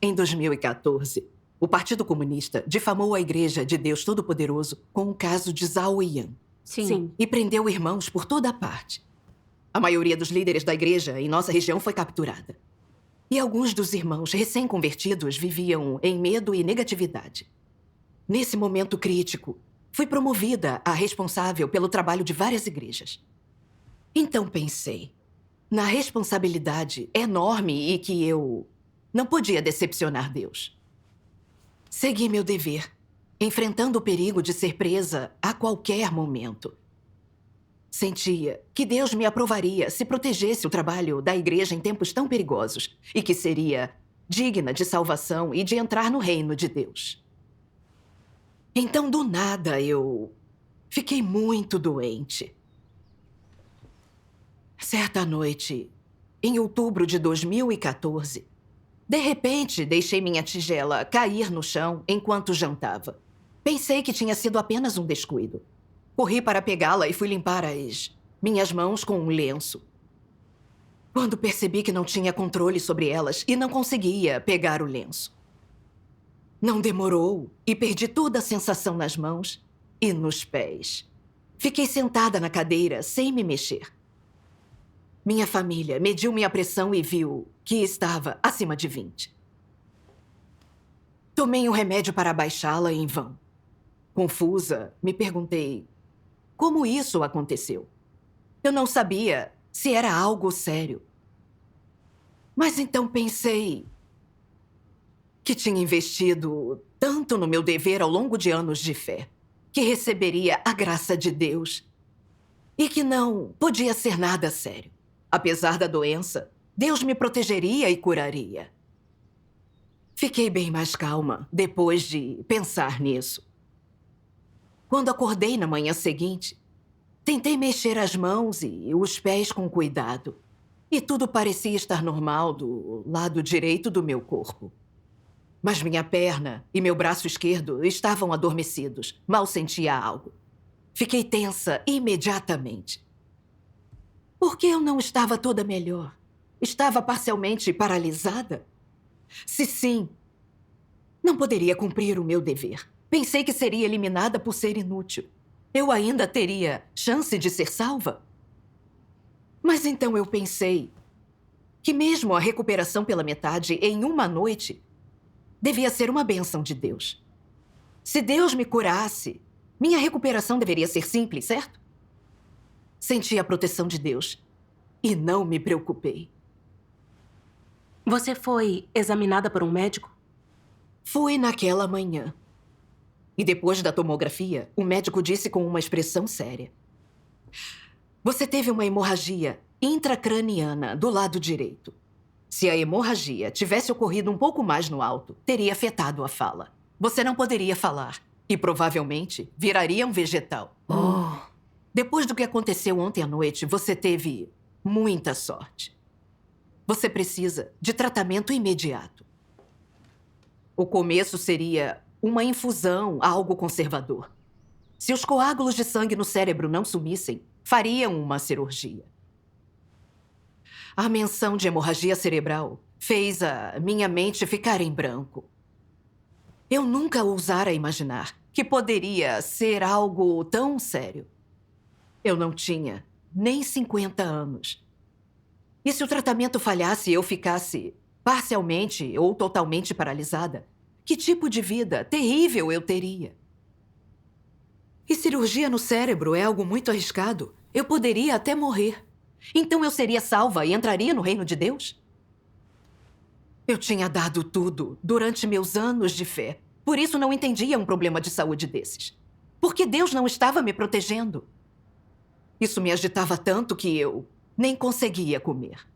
Em 2014, o Partido Comunista difamou a Igreja de Deus Todo-Poderoso com o caso de Zhao Yan. Sim. E prendeu irmãos por toda a parte. A maioria dos líderes da igreja em nossa região foi capturada. E alguns dos irmãos recém-convertidos viviam em medo e negatividade. Nesse momento crítico, fui promovida a responsável pelo trabalho de várias igrejas. Então pensei na responsabilidade enorme e que eu não podia decepcionar Deus. Segui meu dever, enfrentando o perigo de ser presa a qualquer momento. Sentia que Deus me aprovaria se protegesse o trabalho da igreja em tempos tão perigosos e que seria digna de salvação e de entrar no reino de Deus. Então, do nada, eu fiquei muito doente. Certa noite, em outubro de 2014, de repente, deixei minha tigela cair no chão enquanto jantava. Pensei que tinha sido apenas um descuido. Corri para pegá-la e fui limpar as minhas mãos com um lenço. Quando percebi que não tinha controle sobre elas e não conseguia pegar o lenço. Não demorou e perdi toda a sensação nas mãos e nos pés. Fiquei sentada na cadeira sem me mexer. Minha família mediu minha pressão e viu que estava acima de 20. Tomei um remédio para baixá-la em vão. Confusa, me perguntei como isso aconteceu. Eu não sabia se era algo sério. Mas então pensei que tinha investido tanto no meu dever ao longo de anos de fé, que receberia a graça de Deus e que não podia ser nada sério. Apesar da doença, Deus me protegeria e curaria. Fiquei bem mais calma depois de pensar nisso. Quando acordei na manhã seguinte, tentei mexer as mãos e os pés com cuidado. E tudo parecia estar normal do lado direito do meu corpo. Mas minha perna e meu braço esquerdo estavam adormecidos. Mal sentia algo. Fiquei tensa imediatamente. Por que eu não estava toda melhor? Estava parcialmente paralisada? Se sim, não poderia cumprir o meu dever. Pensei que seria eliminada por ser inútil. Eu ainda teria chance de ser salva? Mas então eu pensei que mesmo a recuperação pela metade em uma noite devia ser uma bênção de Deus. Se Deus me curasse, minha recuperação deveria ser simples, certo? Senti a proteção de Deus e não me preocupei. Você foi examinada por um médico? Fui naquela manhã. E depois da tomografia, o médico disse com uma expressão séria: você teve uma hemorragia intracraniana do lado direito. Se a hemorragia tivesse ocorrido um pouco mais no alto, teria afetado a fala. Você não poderia falar e provavelmente viraria um vegetal. Depois do que aconteceu ontem à noite, você teve muita sorte. Você precisa de tratamento imediato. O começo seria uma infusão, algo conservador. Se os coágulos de sangue no cérebro não sumissem, fariam uma cirurgia. A menção de hemorragia cerebral fez a minha mente ficar em branco. Eu nunca ousara imaginar que poderia ser algo tão sério. Eu não tinha nem 50 anos. E se o tratamento falhasse e eu ficasse parcialmente ou totalmente paralisada, que tipo de vida terrível eu teria? E cirurgia no cérebro é algo muito arriscado. Eu poderia até morrer. Então eu seria salva e entraria no reino de Deus? Eu tinha dado tudo durante meus anos de fé. Por isso não entendia um problema de saúde desses. Porque Deus não estava me protegendo. Isso me agitava tanto que eu nem conseguia comer.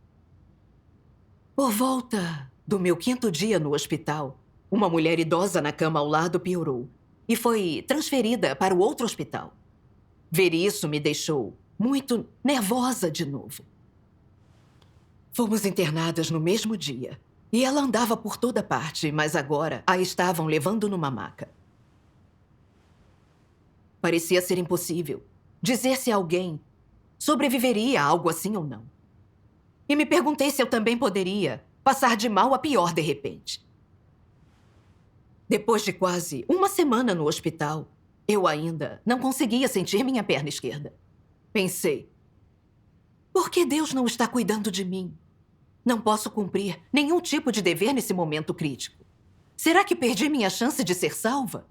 Por volta do meu 5º dia no hospital, uma mulher idosa na cama ao lado piorou e foi transferida para o outro hospital. Ver isso me deixou muito nervosa de novo. Fomos internadas no mesmo dia e ela andava por toda parte, mas agora a estavam levando numa maca. Parecia ser impossível dizer se alguém sobreviveria a algo assim ou não. E me perguntei se eu também poderia passar de mal a pior de repente. Depois de quase uma semana no hospital, eu ainda não conseguia sentir minha perna esquerda. Pensei, por que Deus não está cuidando de mim? Não posso cumprir nenhum tipo de dever nesse momento crítico. Será que perdi minha chance de ser salva?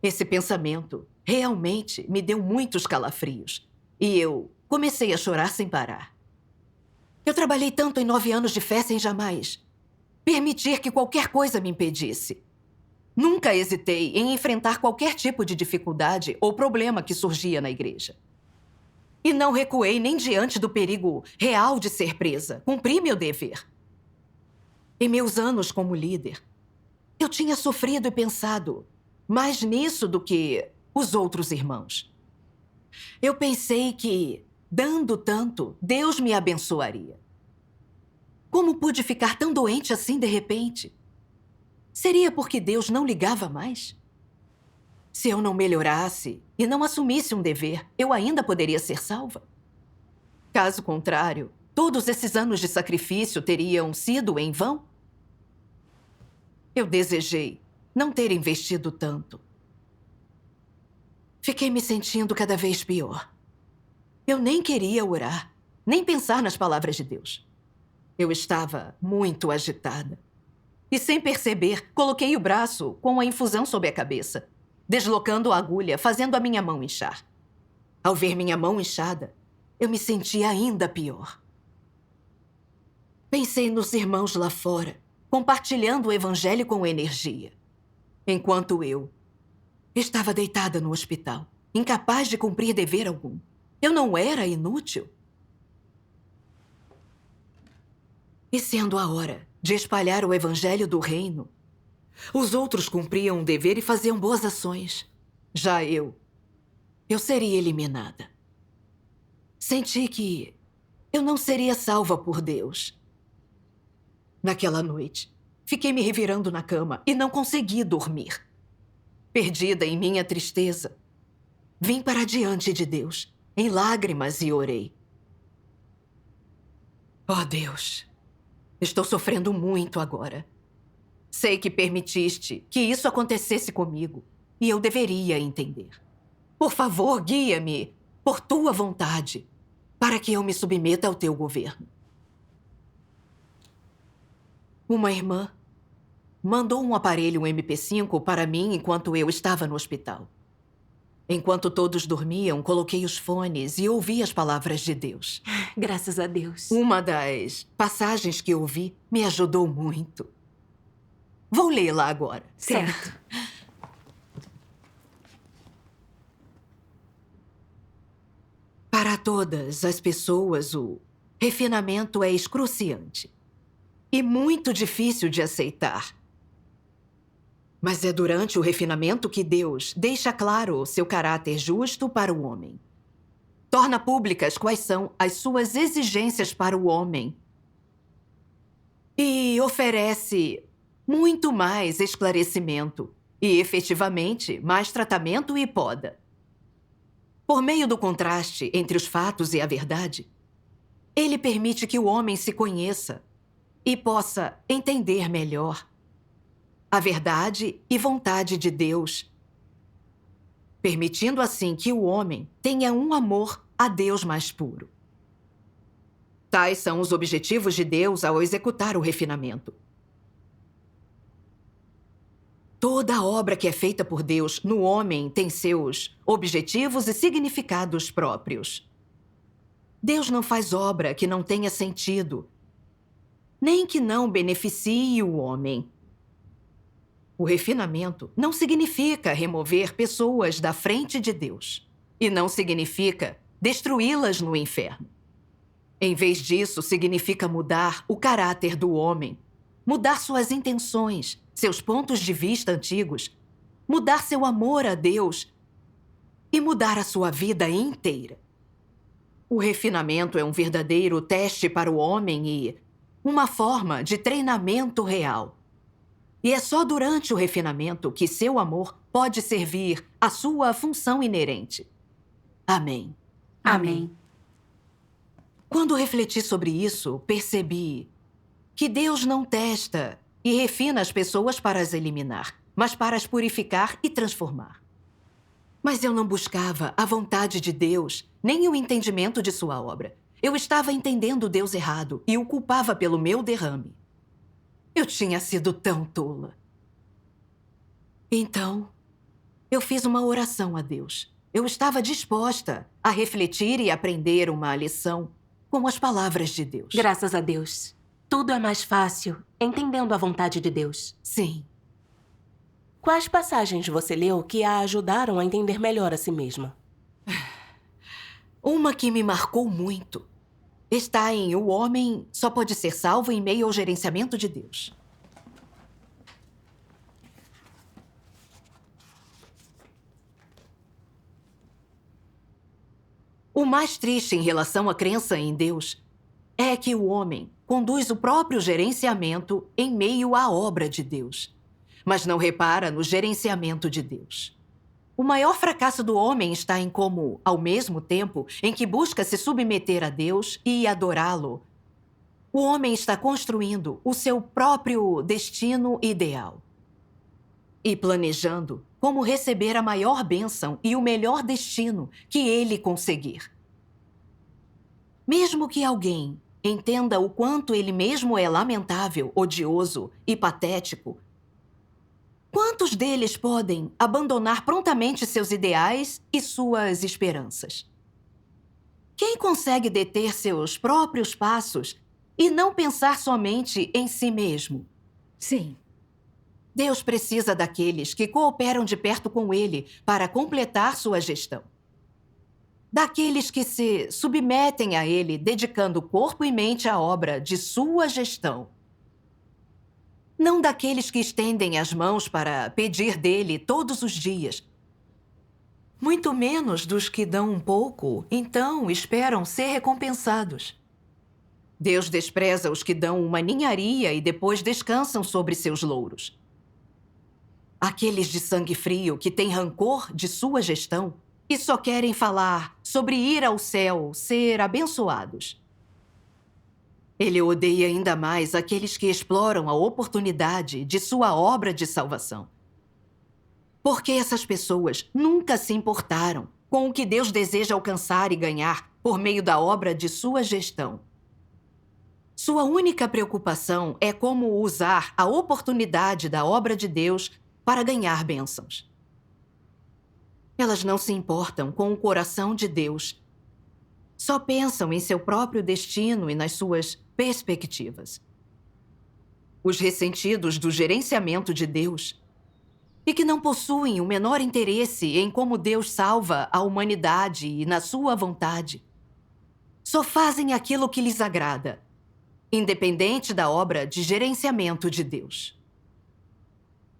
Esse pensamento realmente me deu muitos calafrios e eu comecei a chorar sem parar. Eu trabalhei tanto em 9 anos de fé sem jamais permitir que qualquer coisa me impedisse. Nunca hesitei em enfrentar qualquer tipo de dificuldade ou problema que surgia na igreja. E não recuei nem diante do perigo real de ser presa. Cumpri meu dever. Em meus anos como líder, eu tinha sofrido e pensado mais nisso do que os outros irmãos. Eu pensei que, dando tanto, Deus me abençoaria. Como pude ficar tão doente assim de repente? Seria porque Deus não ligava mais? Se eu não melhorasse e não assumisse um dever, eu ainda poderia ser salva? Caso contrário, todos esses anos de sacrifício teriam sido em vão? Eu desejei não ter investido tanto. Fiquei me sentindo cada vez pior. Eu nem queria orar, nem pensar nas palavras de Deus. Eu estava muito agitada. E sem perceber, coloquei o braço com a infusão sob a cabeça, deslocando a agulha, fazendo a minha mão inchar. Ao ver minha mão inchada, eu me senti ainda pior. Pensei nos irmãos lá fora, compartilhando o evangelho com energia, enquanto eu estava deitada no hospital, incapaz de cumprir dever algum. Eu não era inútil? E sendo a hora de espalhar o evangelho do reino, os outros cumpriam um dever e faziam boas ações. Já eu seria eliminada. Senti que eu não seria salva por Deus. Naquela noite, fiquei me revirando na cama e não consegui dormir. Perdida em minha tristeza, vim para diante de Deus, em lágrimas, e orei. Oh, Deus, estou sofrendo muito agora. Sei que permitiste que isso acontecesse comigo e eu deveria entender. Por favor, guia-me por tua vontade para que eu me submeta ao teu governo. Uma irmã mandou um aparelho MP5 para mim enquanto eu estava no hospital. Enquanto todos dormiam, coloquei os fones e ouvi as palavras de Deus. Graças a Deus. Uma das passagens que ouvi me ajudou muito. Vou lê-la agora. Certo. Para todas as pessoas, o refinamento é excruciante e muito difícil de aceitar. Mas é durante o refinamento que Deus deixa claro seu caráter justo para o homem. Torna públicas quais são as suas exigências para o homem. E oferece muito mais esclarecimento e, efetivamente, mais tratamento e poda. Por meio do contraste entre os fatos e a verdade, ele permite que o homem se conheça e possa entender melhor a verdade e vontade de Deus, permitindo assim que o homem tenha um amor a Deus mais puro. Tais são os objetivos de Deus ao executar o refinamento. Toda obra que é feita por Deus no homem tem seus objetivos e significados próprios. Deus não faz obra que não tenha sentido, nem que não beneficie o homem. O refinamento não significa remover pessoas da frente de Deus. E não significa destruí-las no inferno. Em vez disso, significa mudar o caráter do homem, mudar suas intenções, seus pontos de vista antigos, mudar seu amor a Deus e mudar a sua vida inteira. O refinamento é um verdadeiro teste para o homem e uma forma de treinamento real. E é só durante o refinamento que seu amor pode servir à sua função inerente. Amém. Amém. Quando refleti sobre isso, percebi que Deus não testa e refina as pessoas para as eliminar, mas para as purificar e transformar. Mas eu não buscava a vontade de Deus, nem o entendimento de sua obra. Eu estava entendendo Deus errado e o culpava pelo meu derrame. Eu tinha sido tão tola. Então, eu fiz uma oração a Deus. Eu estava disposta a refletir e aprender uma lição com as palavras de Deus. Graças a Deus. Tudo é mais fácil entendendo a vontade de Deus. Sim. Quais passagens você leu que a ajudaram a entender melhor a si mesma? Uma que me marcou muito está em O homem só pode ser salvo em meio ao gerenciamento de Deus. O mais triste em relação à crença em Deus é que o homem conduz o próprio gerenciamento em meio à obra de Deus, mas não repara no gerenciamento de Deus. O maior fracasso do homem está em como, ao mesmo tempo em que busca se submeter a Deus e adorá-lo, o homem está construindo o seu próprio destino ideal e planejando como receber a maior bênção e o melhor destino que ele conseguir. Mesmo que alguém entenda o quanto ele mesmo é lamentável, odioso e patético, quantos deles podem abandonar prontamente seus ideais e suas esperanças? Quem consegue deter seus próprios passos e não pensar somente em si mesmo? Sim. Deus precisa daqueles que cooperam de perto com Ele para completar sua gestão. Daqueles que se submetem a Ele, dedicando corpo e mente à obra de sua gestão. Não daqueles que estendem as mãos para pedir dele todos os dias. Muito menos dos que dão um pouco, então esperam ser recompensados. Deus despreza os que dão uma ninharia e depois descansam sobre seus louros. Aqueles de sangue frio que têm rancor de sua gestão e só querem falar sobre ir ao céu, ser abençoados. Ele odeia ainda mais aqueles que exploram a oportunidade de sua obra de salvação. Porque essas pessoas nunca se importaram com o que Deus deseja alcançar e ganhar por meio da obra de sua gestão. Sua única preocupação é como usar a oportunidade da obra de Deus para ganhar bênçãos. Elas não se importam com o coração de Deus. Só pensam em seu próprio destino e nas suas perspectivas. Os ressentidos do gerenciamento de Deus e que não possuem o menor interesse em como Deus salva a humanidade e na sua vontade, só fazem aquilo que lhes agrada, independente da obra de gerenciamento de Deus.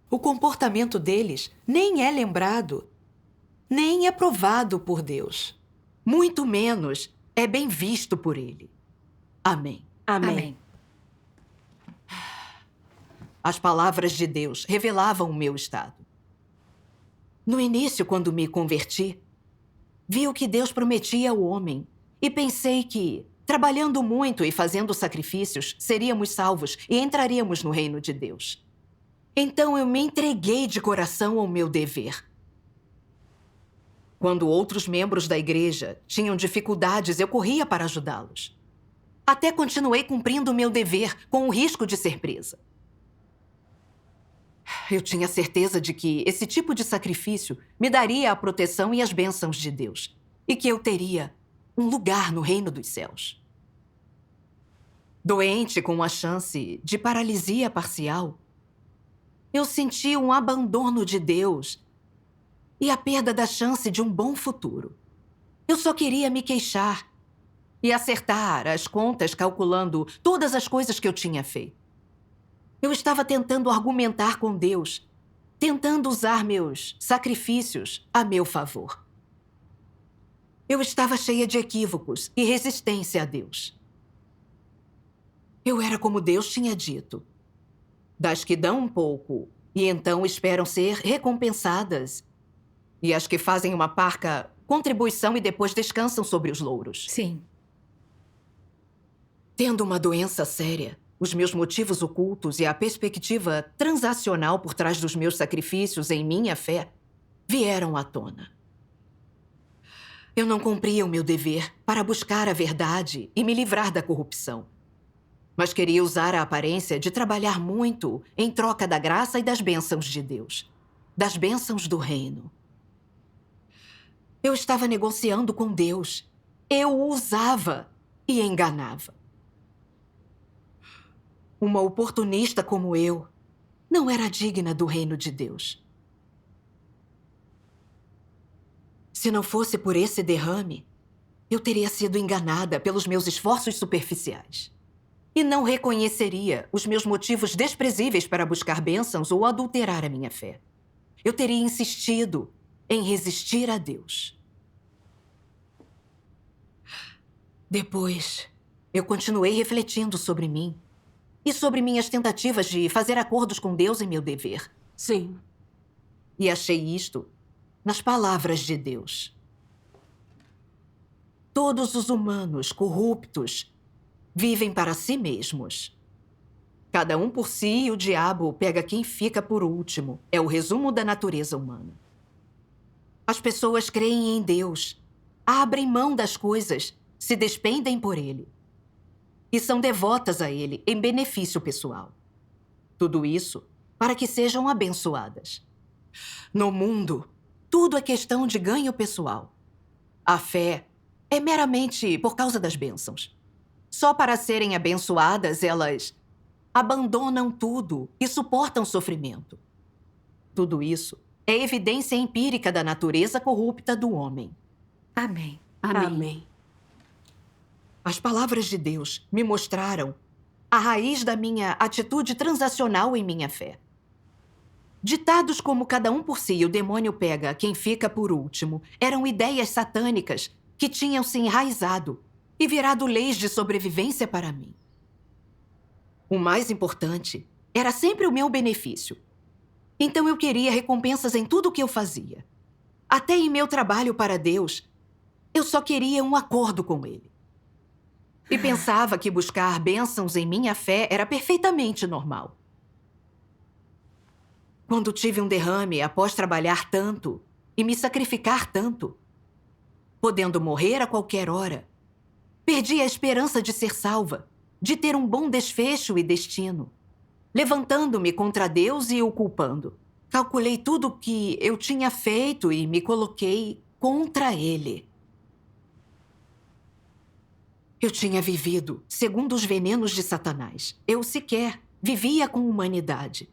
O comportamento deles nem é lembrado, nem é provado por Deus. Muito menos é bem visto por Ele. Amém. Amém. Amém. As palavras de Deus revelavam o meu estado. No início, quando me converti, vi o que Deus prometia ao homem e pensei que, trabalhando muito e fazendo sacrifícios, seríamos salvos e entraríamos no reino de Deus. Então eu me entreguei de coração ao meu dever. Quando outros membros da igreja tinham dificuldades, eu corria para ajudá-los. Até continuei cumprindo o meu dever, com o risco de ser presa. Eu tinha certeza de que esse tipo de sacrifício me daria a proteção e as bênçãos de Deus, e que eu teria um lugar no reino dos céus. Doente com a chance de paralisia parcial, eu senti um abandono de Deus e a perda da chance de um bom futuro. Eu só queria me queixar e acertar as contas calculando todas as coisas que eu tinha feito. Eu estava tentando argumentar com Deus, tentando usar meus sacrifícios a meu favor. Eu estava cheia de equívocos e resistência a Deus. Eu era como Deus tinha dito, das que dão um pouco e então esperam ser recompensadas, e as que fazem uma parca contribuição e depois descansam sobre os louros. Sim. Tendo uma doença séria, os meus motivos ocultos e a perspectiva transacional por trás dos meus sacrifícios em minha fé vieram à tona. Eu não cumpria o meu dever para buscar a verdade e me livrar da corrupção, mas queria usar a aparência de trabalhar muito em troca da graça e das bênçãos de Deus, das bênçãos do reino. Eu estava negociando com Deus. Eu o usava e enganava. Uma oportunista como eu não era digna do reino de Deus. Se não fosse por esse derrame, eu teria sido enganada pelos meus esforços superficiais. E não reconheceria os meus motivos desprezíveis para buscar bênçãos ou adulterar a minha fé. Eu teria insistido em resistir a Deus. Depois, eu continuei refletindo sobre mim e sobre minhas tentativas de fazer acordos com Deus em meu dever. Sim. E achei isto nas palavras de Deus. Todos os humanos corruptos vivem para si mesmos. Cada um por si e o diabo pega quem fica por último. É o resumo da natureza humana. As pessoas creem em Deus, abrem mão das coisas, se despendem por Ele e são devotas a Ele em benefício pessoal. Tudo isso para que sejam abençoadas. No mundo, tudo é questão de ganho pessoal. A fé é meramente por causa das bênçãos. Só para serem abençoadas, elas abandonam tudo e suportam sofrimento. Tudo isso é evidência empírica da natureza corrupta do homem. Amém. Amém. As palavras de Deus me mostraram a raiz da minha atitude transacional em minha fé. Ditados como cada um por si e o demônio pega quem fica por último eram ideias satânicas que tinham se enraizado e virado leis de sobrevivência para mim. O mais importante era sempre o meu benefício. Então eu queria recompensas em tudo o que eu fazia. Até em meu trabalho para Deus, eu só queria um acordo com Ele. E pensava que buscar bênçãos em minha fé era perfeitamente normal. Quando tive um derrame após trabalhar tanto e me sacrificar tanto, podendo morrer a qualquer hora, perdi a esperança de ser salva, de ter um bom desfecho e destino, levantando-me contra Deus e o culpando. Calculei tudo o que eu tinha feito e me coloquei contra Ele. Eu tinha vivido segundo os venenos de Satanás. Eu sequer vivia com humanidade.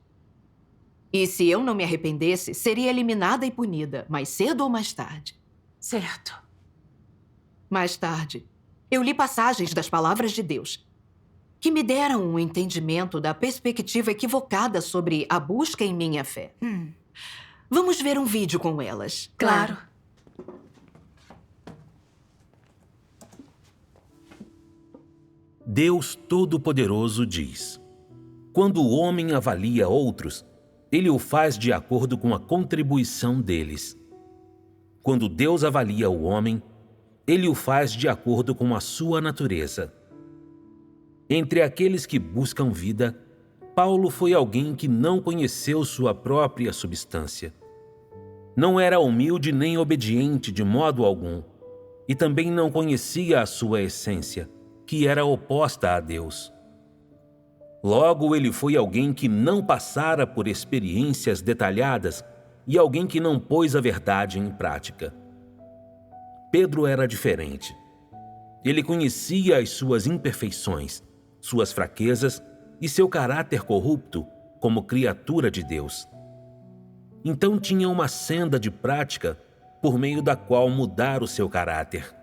E se eu não me arrependesse, seria eliminada e punida, mais cedo ou mais tarde. Certo. Mais tarde, eu li passagens das palavras de Deus, que me deram um entendimento da perspectiva equivocada sobre a busca em minha fé. Vamos ver um vídeo com elas. Claro. Deus Todo-Poderoso diz: quando o homem avalia outros, ele o faz de acordo com a contribuição deles. Quando Deus avalia o homem, ele o faz de acordo com a sua natureza. Entre aqueles que buscam vida, Paulo foi alguém que não conheceu sua própria substância. Não era humilde nem obediente de modo algum, e também não conhecia a sua essência, que era oposta a Deus. Logo, ele foi alguém que não passara por experiências detalhadas e alguém que não pôs a verdade em prática. Pedro era diferente. Ele conhecia as suas imperfeições, suas fraquezas e seu caráter corrupto como criatura de Deus. Então tinha uma senda de prática por meio da qual mudar o seu caráter.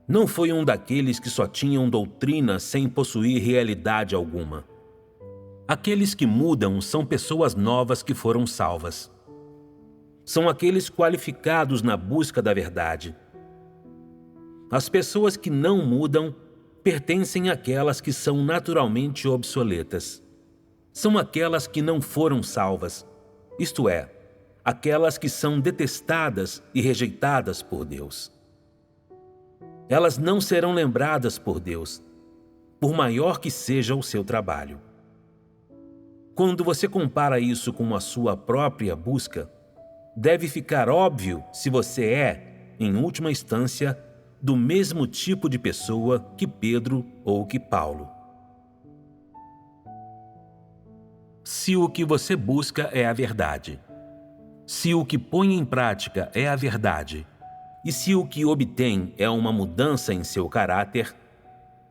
Não foi um daqueles que só tinham doutrina sem possuir realidade alguma. Aqueles que mudam são pessoas novas que foram salvas. São aqueles qualificados na busca da verdade. As pessoas que não mudam pertencem àquelas que são naturalmente obsoletas. São aquelas que não foram salvas, isto é, aquelas que são detestadas e rejeitadas por Deus. Elas não serão lembradas por Deus. por maior que seja o seu trabalho. Quando você compara isso com a sua própria busca, deve ficar óbvio se você é, em última instância, do mesmo tipo de pessoa que Pedro ou que Paulo. Se o que você busca é a verdade, se o que põe em prática é a verdade, e se o que obtém é uma mudança em seu caráter,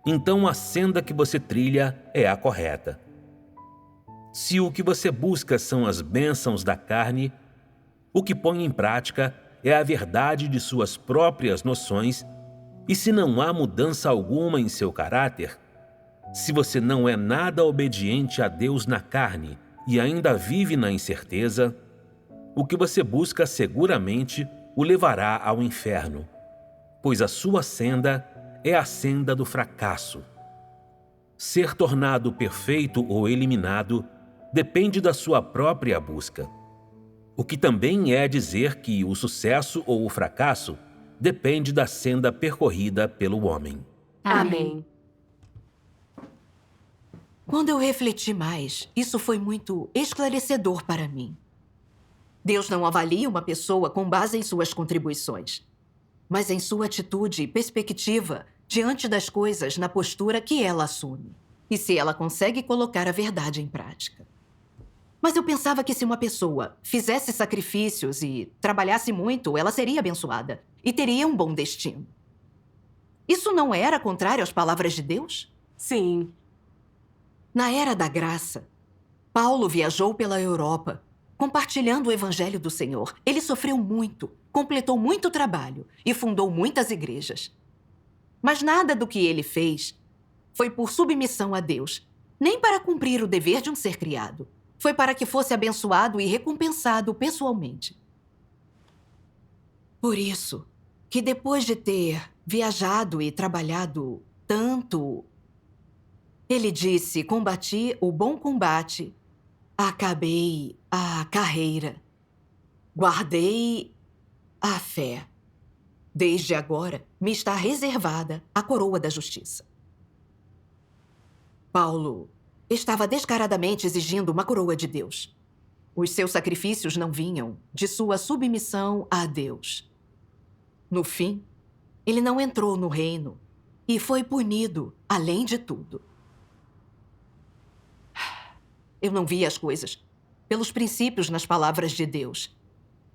então a senda que você trilha é a correta. Se o que você busca são as bênçãos da carne, o que põe em prática é a verdade de suas próprias noções, e se não há mudança alguma em seu caráter, se você não é nada obediente a Deus na carne e ainda vive na incerteza, o que você busca seguramente o levará ao inferno, pois a sua senda é a senda do fracasso. Ser tornado perfeito ou eliminado depende da sua própria busca. O que também é dizer que o sucesso ou o fracasso depende da senda percorrida pelo homem. Amém. Quando eu refleti mais, isso foi muito esclarecedor para mim. Deus não avalia uma pessoa com base em suas contribuições, mas em sua atitude e perspectiva diante das coisas na postura que ela assume, e se ela consegue colocar a verdade em prática. Mas eu pensava que se uma pessoa fizesse sacrifícios e trabalhasse muito, ela seria abençoada e teria um bom destino. Isso não era contrário às palavras de Deus? Sim. Na Era da Graça, Paulo viajou pela Europa, compartilhando o Evangelho do Senhor. Ele sofreu muito, completou muito trabalho e fundou muitas igrejas. Mas nada do que ele fez foi por submissão a Deus, nem para cumprir o dever de um ser criado. Foi para que fosse abençoado e recompensado pessoalmente. Por isso que depois de ter viajado e trabalhado tanto, ele disse: combati o bom combate, acabei a carreira, guardei a fé. Desde agora me está reservada a coroa da justiça. Paulo estava descaradamente exigindo uma coroa de Deus. Os seus sacrifícios não vinham de sua submissão a Deus. No fim, ele não entrou no reino e foi punido além de tudo. Eu não via as coisas pelos princípios nas palavras de Deus,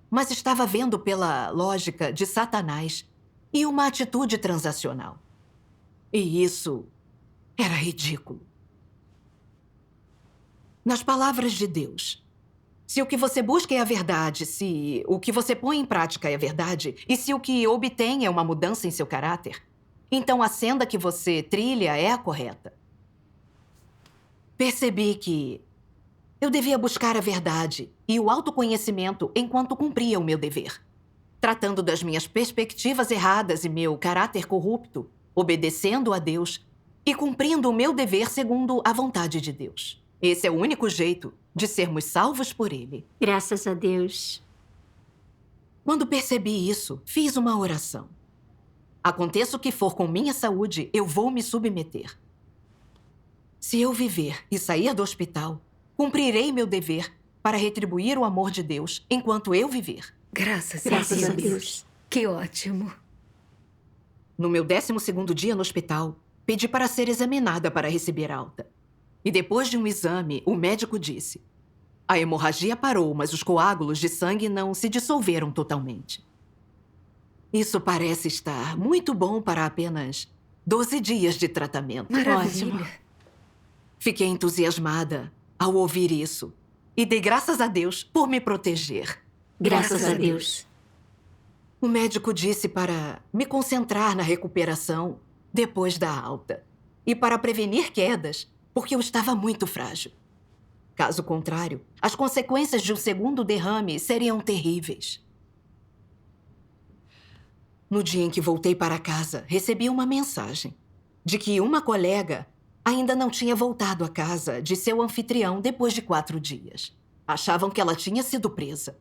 mas estava vendo pela lógica de Satanás e uma atitude transacional. E isso era ridículo. Nas palavras de Deus, se o que você busca é a verdade, se o que você põe em prática é a verdade, e se o que obtém é uma mudança em seu caráter, então a senda que você trilha é a correta. Percebi que eu devia buscar a verdade e o autoconhecimento enquanto cumpria o meu dever, tratando das minhas perspectivas erradas e meu caráter corrupto, obedecendo a Deus e cumprindo o meu dever segundo a vontade de Deus. Esse é o único jeito de sermos salvos por Ele. Graças a Deus. Quando percebi isso, fiz uma oração. Aconteça o que for com minha saúde, eu vou me submeter. Se eu viver e sair do hospital, cumprirei meu dever para retribuir o amor de Deus enquanto eu viver. Graças a Deus. Que ótimo. No meu 12º dia no hospital, pedi para ser examinada para receber alta. E depois de um exame, o médico disse: a hemorragia parou, mas os coágulos de sangue não se dissolveram totalmente. Isso parece estar muito bom para apenas 12 dias de tratamento. Maravilha. Fiquei entusiasmada ao ouvir isso e dei graças a Deus por me proteger. Graças a Deus. O médico disse para me concentrar na recuperação depois da alta e para prevenir quedas, porque eu estava muito frágil. Caso contrário, as consequências de um segundo derrame seriam terríveis. No dia em que voltei para casa, recebi uma mensagem de que uma colega ainda não tinha voltado à casa de seu anfitrião depois de 4 dias. Achavam que ela tinha sido presa.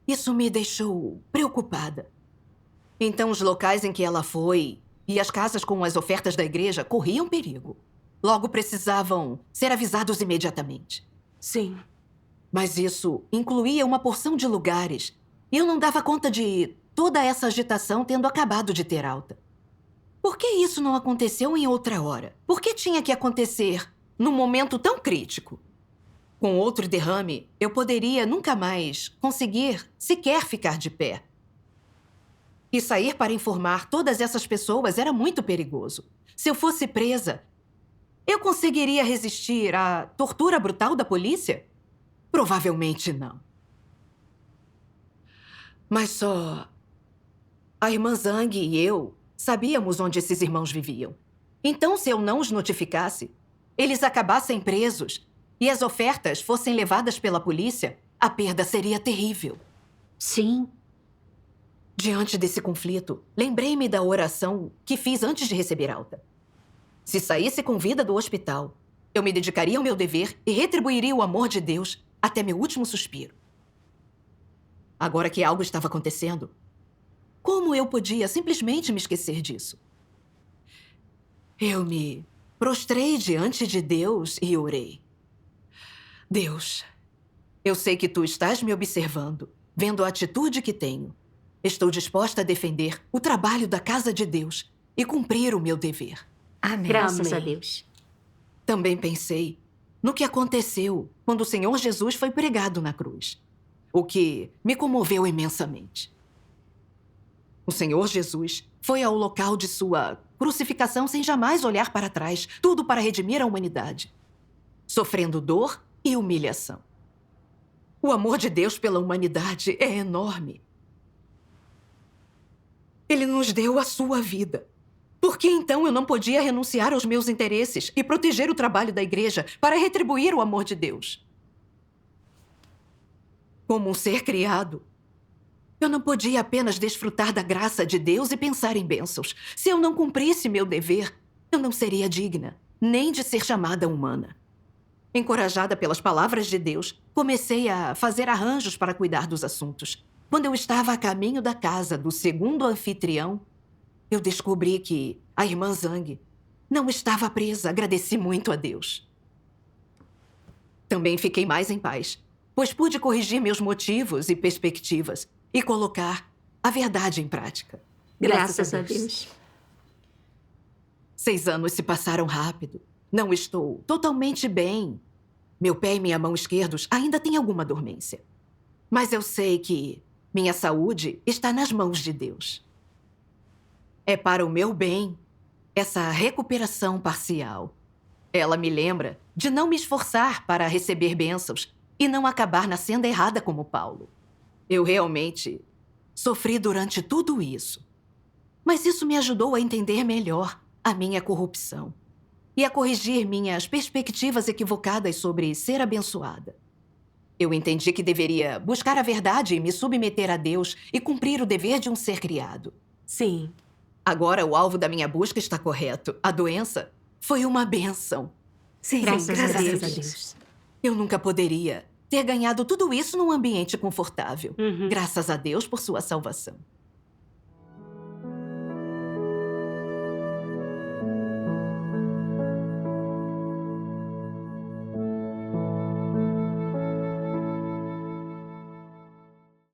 Isso me deixou preocupada. Então, os locais em que ela foi e as casas com as ofertas da igreja corriam perigo. logo precisavam ser avisados imediatamente. Sim. Mas isso incluía uma porção de lugares. E eu não dava conta de toda essa agitação tendo acabado de ter alta. Por que isso não aconteceu em outra hora? Por que tinha que acontecer num momento tão crítico? Com outro derrame, eu poderia nunca mais conseguir sequer ficar de pé. E sair para informar todas essas pessoas era muito perigoso. Se eu fosse presa, eu conseguiria resistir à tortura brutal da polícia? Provavelmente não. Mas só a irmã Zhang e eu sabíamos onde esses irmãos viviam. Então, se eu não os notificasse, eles acabassem presos e as ofertas fossem levadas pela polícia, a perda seria terrível. Sim. Diante desse conflito, lembrei-me da oração que fiz antes de receber alta. Se saísse com vida do hospital, eu me dedicaria ao meu dever e retribuiria o amor de Deus até meu último suspiro. Agora que algo estava acontecendo, como eu podia simplesmente me esquecer disso? Eu me prostrei diante de Deus e orei. Deus, eu sei que tu estás me observando, vendo a atitude que tenho. Estou disposta a defender o trabalho da casa de Deus e cumprir o meu dever. Amém. Graças a Amém. Deus. Também pensei no que aconteceu quando o Senhor Jesus foi pregado na cruz, o que me comoveu imensamente. O Senhor Jesus foi ao local de sua crucificação sem jamais olhar para trás, tudo para redimir a humanidade, sofrendo dor e humilhação. O amor de Deus pela humanidade é enorme. Ele nos deu a sua vida. Por que então eu não podia renunciar aos meus interesses e proteger o trabalho da igreja para retribuir o amor de Deus? Como um ser criado, eu não podia apenas desfrutar da graça de Deus e pensar em bênçãos. Se eu não cumprisse meu dever, eu não seria digna, nem de ser chamada humana. Encorajada pelas palavras de Deus, comecei a fazer arranjos para cuidar dos assuntos. Quando eu estava a caminho da casa do segundo anfitrião, eu descobri que a irmã Zhang não estava presa. Agradeci muito a Deus. Também fiquei mais em paz, pois pude corrigir meus motivos e perspectivas e colocar a verdade em prática. Graças a Deus. 6 anos se passaram rápido. Não estou totalmente bem. Meu pé e minha mão esquerdos ainda têm alguma dormência. Mas eu sei que minha saúde está nas mãos de Deus. É para o meu bem essa recuperação parcial. Ela me lembra de não me esforçar para receber bênçãos e não acabar na senda errada como Paulo. Eu realmente sofri durante tudo isso. Mas isso me ajudou a entender melhor a minha corrupção e a corrigir minhas perspectivas equivocadas sobre ser abençoada. Eu entendi que deveria buscar a verdade e me submeter a Deus e cumprir o dever de um ser criado. Sim. Agora o alvo da minha busca está correto. A doença foi uma bênção. Sim. Graças a Graças a Deus. Deus. Eu nunca poderia ter ganhado tudo isso num ambiente confortável. Uhum. Graças a Deus por sua salvação.